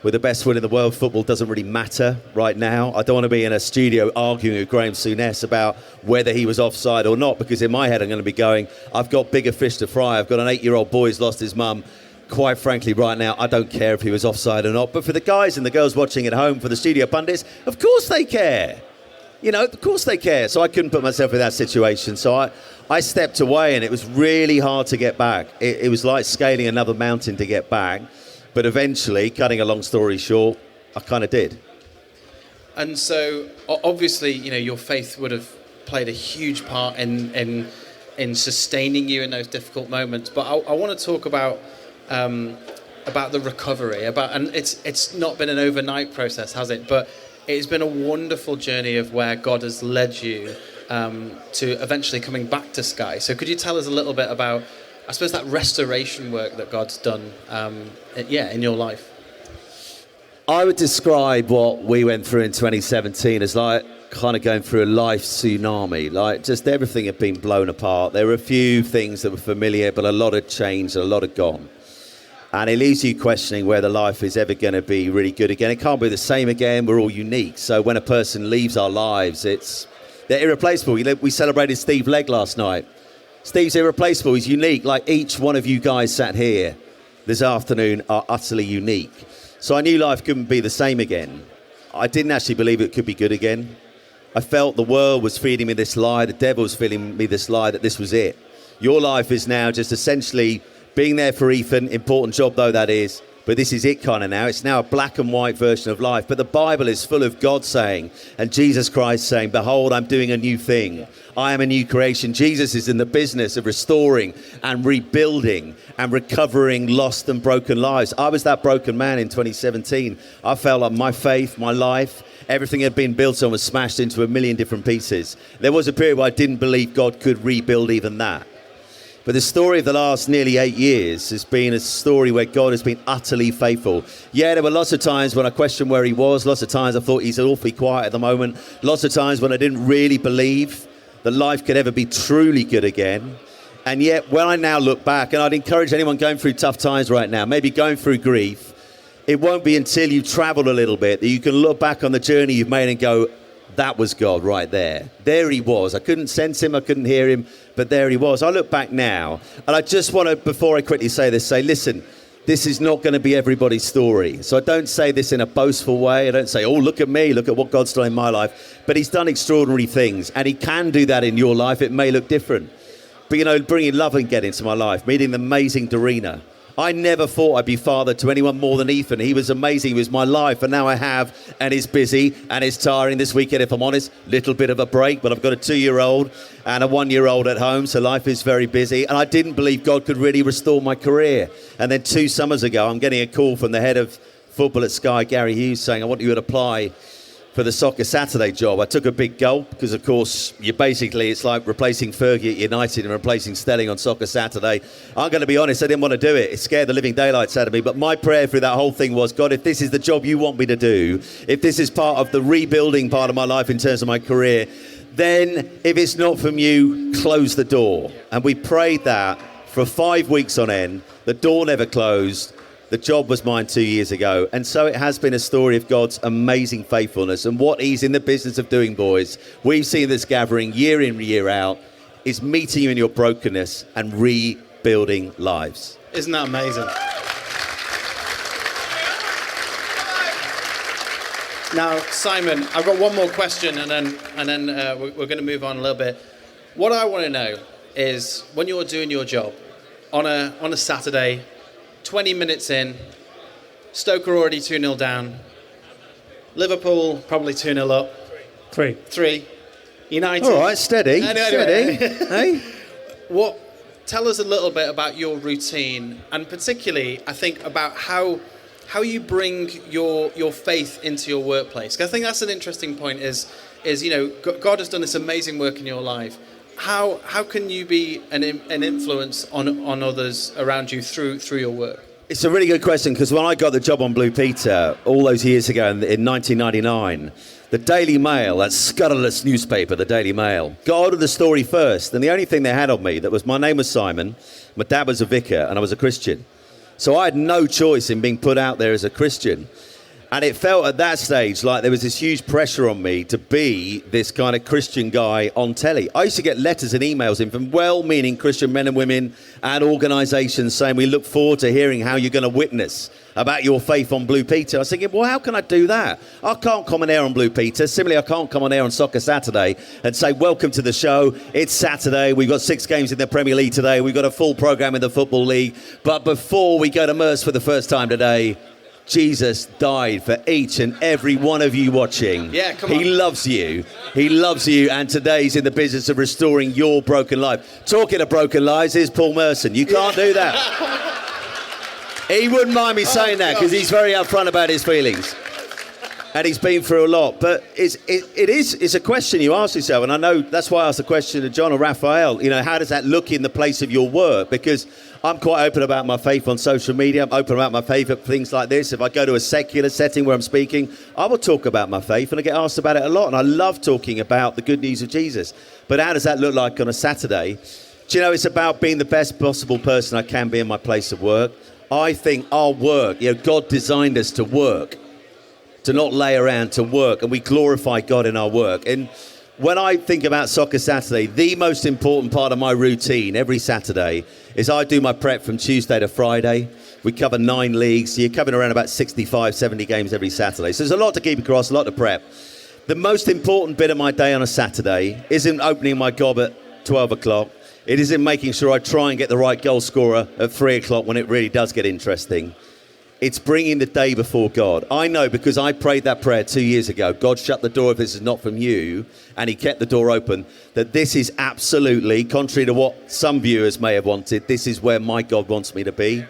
with the best will in the world, football doesn't really matter right now. I don't want to be in a studio arguing with Graham Souness about whether he was offside or not, because in my head I'm going to be going, I've got bigger fish to fry. I've got an 8-year-old boy who's lost his mum. Quite frankly, right now, I don't care if he was offside or not. But for the guys and the girls watching at home, for the studio pundits, of course they care. You know, of course they care. So I couldn't put myself in that situation. So I stepped away, and it was really hard to get back. It was like scaling another mountain to get back. But eventually, cutting a long story short, I kind of did. And so, obviously, you know, your faith would have played a huge part in sustaining you in those difficult moments. But I want to talk about the recovery. And it's not been an overnight process, has it? But it's been a wonderful journey of where God has led you to eventually coming back to Sky. So could you tell us a little bit about, I suppose, that restoration work that God's done in your life? I would describe what we went through in 2017 as like kind of going through a life tsunami. Like just everything had been blown apart. There were a few things that were familiar, but a lot had changed, a lot had gone. And it leaves you questioning whether life is ever going to be really good again. It can't be the same again. We're all unique. So when a person leaves our lives, they're irreplaceable. You know, we celebrated Steve Legg last night. Steve's irreplaceable. He's unique. Like each one of you guys sat here this afternoon are utterly unique. So I knew life couldn't be the same again. I didn't actually believe it could be good again. I felt the world was feeding me this lie. The devil was feeding me this lie that this was it. Your life is now just essentially being there for Ethan, important job though that is, but this is it kind of now. It's now a black and white version of life. But the Bible is full of God saying, and Jesus Christ saying, behold, I'm doing a new thing. I am a new creation. Jesus is in the business of restoring and rebuilding and recovering lost and broken lives. I was that broken man in 2017. I felt like my faith, my life, everything had been built on was smashed into a million different pieces. There was a period where I didn't believe God could rebuild even that. But the story of the last nearly 8 years has been a story where God has been utterly faithful. Yeah, there were lots of times when I questioned where he was. Lots of times I thought he's awfully quiet at the moment. Lots of times when I didn't really believe that life could ever be truly good again. And yet, when I now look back, and I'd encourage anyone going through tough times right now, maybe going through grief, it won't be until you've traveled a little bit that you can look back on the journey you've made and go, that was God right there. There he was. I couldn't sense him, I couldn't hear him, but there he was. I look back now, and I just want to, before I quickly say this, say, listen, this is not going to be everybody's story. So I don't say this in a boastful way. I don't say, oh, look at me, look at what God's done in my life. But he's done extraordinary things, and he can do that in your life. It may look different. But, you know, bringing love and get into my life, meeting the amazing Dorina. I never thought I'd be father to anyone more than Ethan. He was amazing. He was my life. And now I have, and it's busy, and it's tiring this weekend, if I'm honest. Little bit of a break, but I've got a 2-year-old and a 1-year-old at home, so life is very busy. And I didn't believe God could really restore my career. And then 2 summers ago, I'm getting a call from the head of football at Sky, Gary Hughes, saying, I want you to apply for the Soccer Saturday job. I took a big gulp because, of course, it's like replacing Fergie at United and replacing Stelling on Soccer Saturday. I'm going to be honest, I didn't want to do it. It scared the living daylights out of me. But my prayer through that whole thing was, God, if this is the job you want me to do, if this is part of the rebuilding part of my life in terms of my career, then if it's not from you, close the door. And we prayed that for 5 weeks on end. The door never closed. The job was mine 2 years ago. And so it has been a story of God's amazing faithfulness. And what he's in the business of doing, boys, we've seen this gathering year in, year out, is meeting you in your brokenness and rebuilding lives. Isn't that amazing? Now, Simon, I've got one more question, and then we're going to move on a little bit. What I want to know is, when you're doing your job on a Saturday, 20 minutes in, Stoke are already 2-0 down, Liverpool probably 2-0 up. 3. United. All right, steady. Anyway. Hey? Tell us a little bit about your routine, and particularly, I think, about how you bring your faith into your workplace. 'Cause I think that's an interesting point. Is God has done this amazing work in your life. How can you be an influence on others around you through your work? It's a really good question, because when I got the job on Blue Peter all those years ago in 1999, the Daily Mail, that scurrilous newspaper, the Daily Mail, got hold of the story first. And the only thing they had on me, that was my name was Simon, my dad was a vicar, and I was a Christian. So I had no choice in being put out there as a Christian. And it felt at that stage like there was this huge pressure on me to be this kind of Christian guy on telly. I used to get letters and emails in from well-meaning Christian men and women and organisations saying, we look forward to hearing how you're going to witness about your faith on Blue Peter. I was thinking, well, how can I do that? I can't come on air on Blue Peter. Similarly, I can't come on air on Soccer Saturday and say, welcome to the show. It's Saturday. We've got 6 games in the Premier League today. We've got a full programme in the Football League. But before we go to Merse for the first time today, Jesus died for each and every one of you watching. Yeah, come on. He loves you. He loves you, and today he's in the business of restoring your broken life. Talking of broken lives, here's Paul Merson. You can't do that. He wouldn't mind me saying that, because he's very upfront about his feelings. And he's been through a lot. But it's a question you ask yourself, and I know that's why I asked the question to John or Raphael. You know, how does that look in the place of your work? Because I'm quite open about my faith on social media. I'm open about my faith at things like this. If I go to a secular setting where I'm speaking, I will talk about my faith, and I get asked about it a lot. And I love talking about the good news of Jesus. But how does that look like on a Saturday? Do you know, it's about being the best possible person I can be in my place of work. I think our work, God designed us to work, to not lay around, to work, and we glorify God in our work. And when I think about Soccer Saturday, the most important part of my routine every Saturday is I do my prep from Tuesday to Friday. We cover 9 leagues, so you're covering around about 65, 70 games every Saturday. So there's a lot to keep across, a lot to prep. The most important bit of my day on a Saturday isn't opening my gob at 12 o'clock. It isn't making sure I try and get the right goal scorer at 3 o'clock when it really does get interesting. It's bringing the day before God. I know because I prayed that prayer 2 years ago. God shut the door if this is not from you, and he kept the door open, that this is absolutely, contrary to what some viewers may have wanted, this is where my God wants me to be.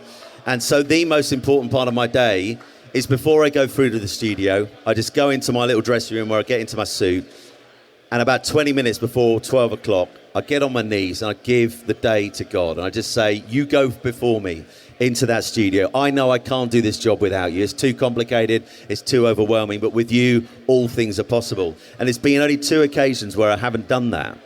And so the most important part of my day is before I go through to the studio, I just go into my little dressing room where I get into my suit, and about 20 minutes before 12 o'clock, I get on my knees and I give the day to God. And I just say, you go before me into that studio. I know I can't do this job without you. It's too complicated. It's too overwhelming. But with you, all things are possible. And it's been only 2 occasions where I haven't done that.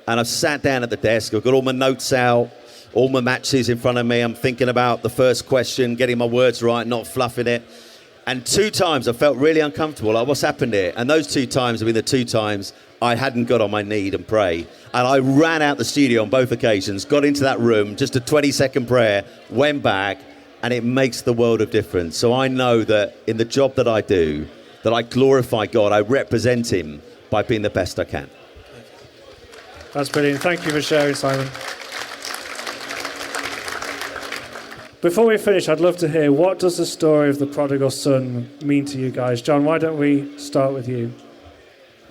And I've sat down at the desk. I've got all my notes out, all my matches in front of me. I'm thinking about the first question, getting my words right, not fluffing it. And 2 times I felt really uncomfortable, like what's happened here? And those 2 times have been the 2 times I hadn't got on my knee and pray. And I ran out the studio on both occasions, got into that room, just a 20-second prayer, went back, and it makes the world of difference. So I know that in the job that I do, that I glorify God, I represent him by being the best I can. That's brilliant. Thank you for sharing, Simon. Before we finish, I'd love to hear, what does the story of the prodigal son mean to you guys? John, why don't we start with you?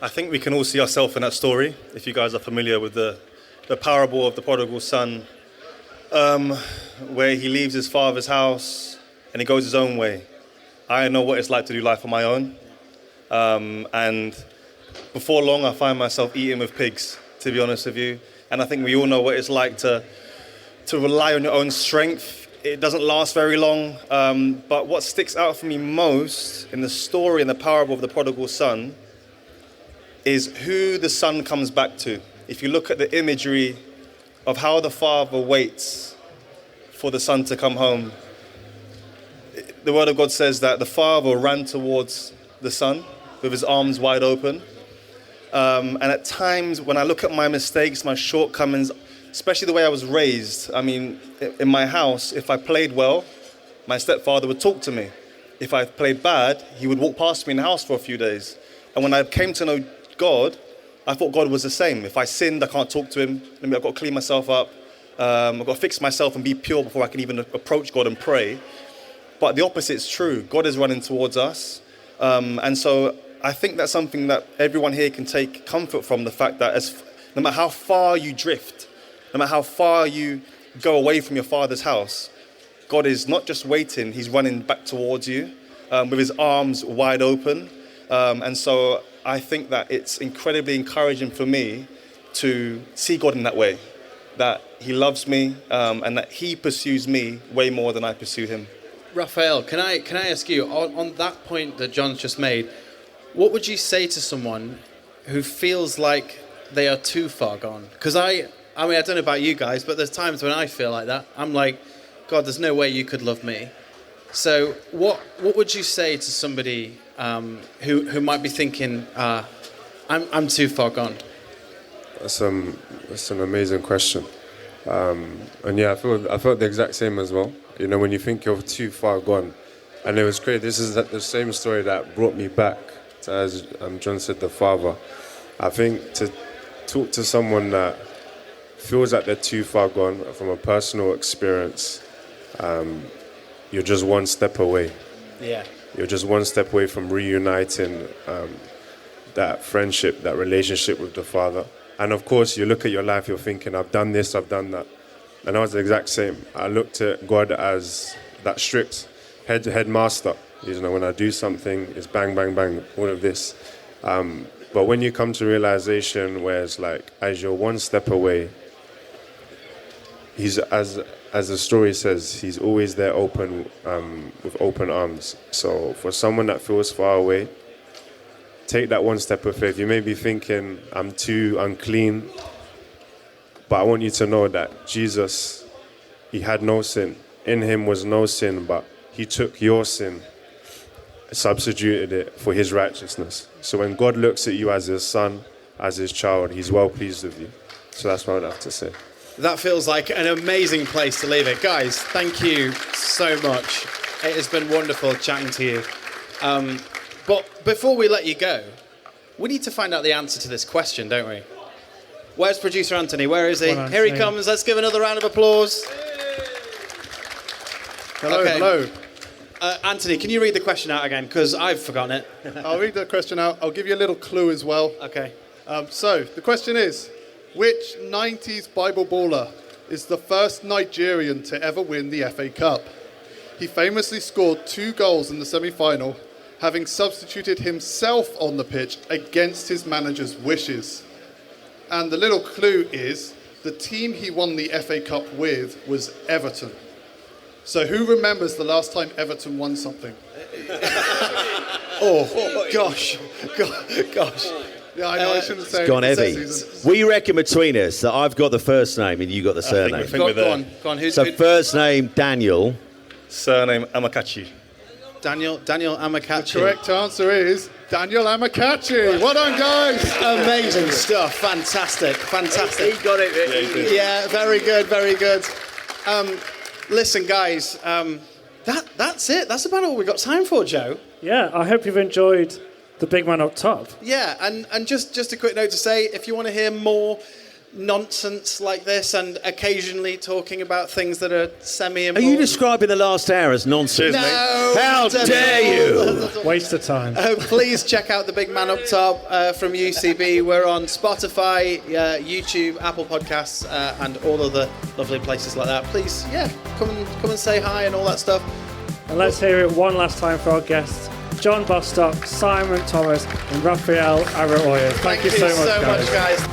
I think we can all see ourselves in that story, if you guys are familiar with the parable of the prodigal son, where he leaves his father's house and he goes his own way. I know what it's like to do life on my own. And before long, I find myself eating with pigs, to be honest with you. And I think we all know what it's like to rely on your own strength. It doesn't last very long, but what sticks out for me most in the story and the parable of the prodigal son is who the son comes back to. If you look at the imagery of how the father waits for the son to come home, the word of God says that the father ran towards the son with his arms wide open. And at times when I look at my mistakes, my shortcomings, especially the way I was raised. I mean, in my house, if I played well, my stepfather would talk to me. If I played bad, he would walk past me in the house for a few days. And when I came to know God, I thought God was the same. If I sinned, I can't talk to him. Maybe I've got to clean myself up. I've got to fix myself and be pure before I can even approach God and pray. But the opposite is true. God is running towards us. And so I think that's something that everyone here can take comfort from, the fact that no matter how far you drift, no matter how far you go away from your father's house, God is not just waiting, he's running back towards you with his arms wide open. And so I think that it's incredibly encouraging for me to see God in that way, that he loves me and that he pursues me way more than I pursue him. Raphael, can I ask you, on that point that John's just made, what would you say to someone who feels like they are too far gone? Because I mean, I don't know about you guys, but there's times when I feel like that. I'm like, God, there's no way you could love me. So what would you say to somebody who might be thinking, I'm too far gone? That's an amazing question. And yeah, I felt the exact same as well. You know, when you think you're too far gone. And it was great. This is the same story that brought me back to, as John said, the father. I think to talk to someone that feels like they're too far gone from a personal experience, you're just one step away. Yeah. You're just one step away from reuniting that friendship, that relationship with the Father. And of course, you look at your life, you're thinking, I've done this, I've done that. And I was the exact same. I looked at God as that strict headmaster. You know, when I do something, it's bang, bang, bang, all of this. But when you come to realization where it's like, as you're one step away, he's, as the story says, he's always there open, with open arms. So for someone that feels far away, take that one step of faith. You may be thinking, I'm too unclean. But I want you to know that Jesus, he had no sin. In him was no sin, but he took your sin, substituted it for his righteousness. So when God looks at you as his son, as his child, he's well pleased with you. So that's what I'd have to say. That feels like an amazing place to leave it. Guys, thank you so much. It has been wonderful chatting to you. But before we let you go, we need to find out the answer to this question, don't we? Where's producer Anthony? Where is he? Here he comes. Let's give another round of applause. Hello, hello. Anthony, can you read the question out again? Because I've forgotten it. I'll read the question out. I'll give you a little clue as well. Okay. So the question is, which 90s Bible baller is the first Nigerian to ever win the FA Cup? He famously scored 2 goals in the semi-final, having substituted himself on the pitch against his manager's wishes. And the little clue is, the team he won the FA Cup with was Everton. So who remembers the last time Everton won something? Gosh. Yeah, I know, I shouldn't say Gone it's heavy. this season. We reckon between us that I've got the first name and you got the surname. Go on. Who's So first name, Daniel. Surname Amakachi. Daniel Amakachi. The correct answer is Daniel Amakachi. Well done, guys. Amazing stuff. Fantastic. He got it. Yeah, very good. Listen, guys, that's it. That's about all we've got time for, Joe. Yeah, I hope you've enjoyed the big man up top. Yeah, and just a quick note to say, if you want to hear more nonsense like this and occasionally talking about things that are Are semi-important... you describing the last hour as nonsense? No! How dare you? Waste of time. Please check out the Big Man Up Top from UCB. We're on Spotify, YouTube, Apple Podcasts, and all other lovely places like that. Please, come and say hi and all that stuff. And let's hear it one last time for our guests, John Bostock, Simon Thomas, and Rafael Araoye. Thank you so much, guys.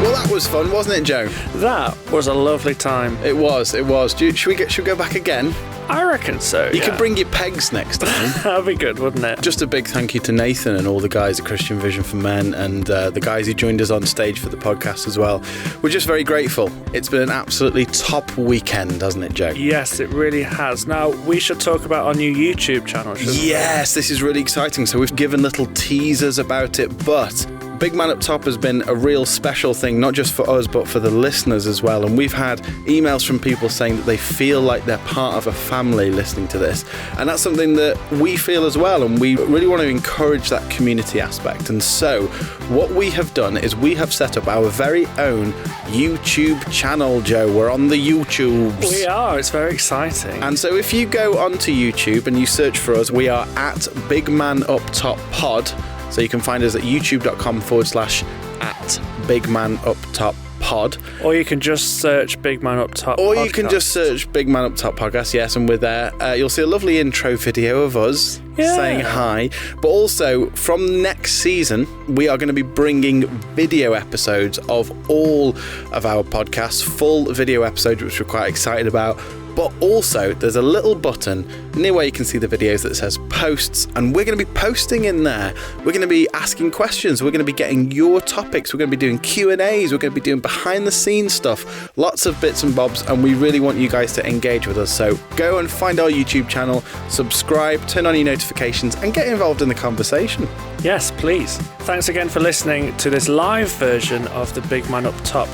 Well, that was fun, wasn't it, Joe? That was a lovely time. It was. Should we go back again? I reckon so. You can bring your pegs next time. That'd be good, wouldn't it? Just a big thank you to Nathan and all the guys at Christian Vision for Men and the guys who joined us on stage for the podcast as well. We're just very grateful. It's been an absolutely top weekend, hasn't it, Joe? Yes, it really has. Now, we should talk about our new YouTube channel, shouldn't we? Yes, this is really exciting. So we've given little teasers about it, but Big Man Up Top has been a real special thing, not just for us, but for the listeners as well. And we've had emails from people saying that they feel like they're part of a family listening to this. And that's something that we feel as well. And we really want to encourage that community aspect. And so what we have done is we have set up our very own YouTube channel, Joe. We're on the YouTubes. We are. It's very exciting. And so if you go onto YouTube and you search for us, we are at Big Man Up Top Pod. So you can find us at youtube.com/@Big Man Up Top Pod. Or you can just search Big Man Up Top Or Podcast. you can just search Big Man Up Top Podcast, yes, and we're there. You'll see a lovely intro video of us saying hi. But also, from next season, we are going to be bringing video episodes of all of our podcasts, full video episodes, which we're quite excited about. But also, there's a little button near where you can see the videos that says posts, and we're going to be posting in there. We're going to be asking questions. We're going to be getting your topics. We're going to be doing Q&As. We're going to be doing behind-the-scenes stuff. Lots of bits and bobs, and we really want you guys to engage with us. So go and find our YouTube channel, subscribe, turn on your notifications, and get involved in the conversation. Yes, please. Thanks again for listening to this live version of the Big Man Up Top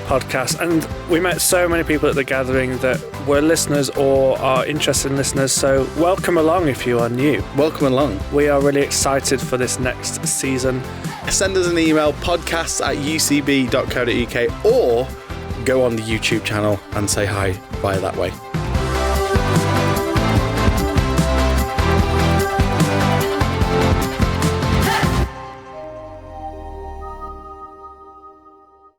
podcast. And we met so many people at the gathering that were listeners or are interested in listeners, so welcome along if you are new. Welcome along. We are really excited for this next season. Send us an email, podcasts@ucb.co.uk, or go on the YouTube channel and say hi via that way.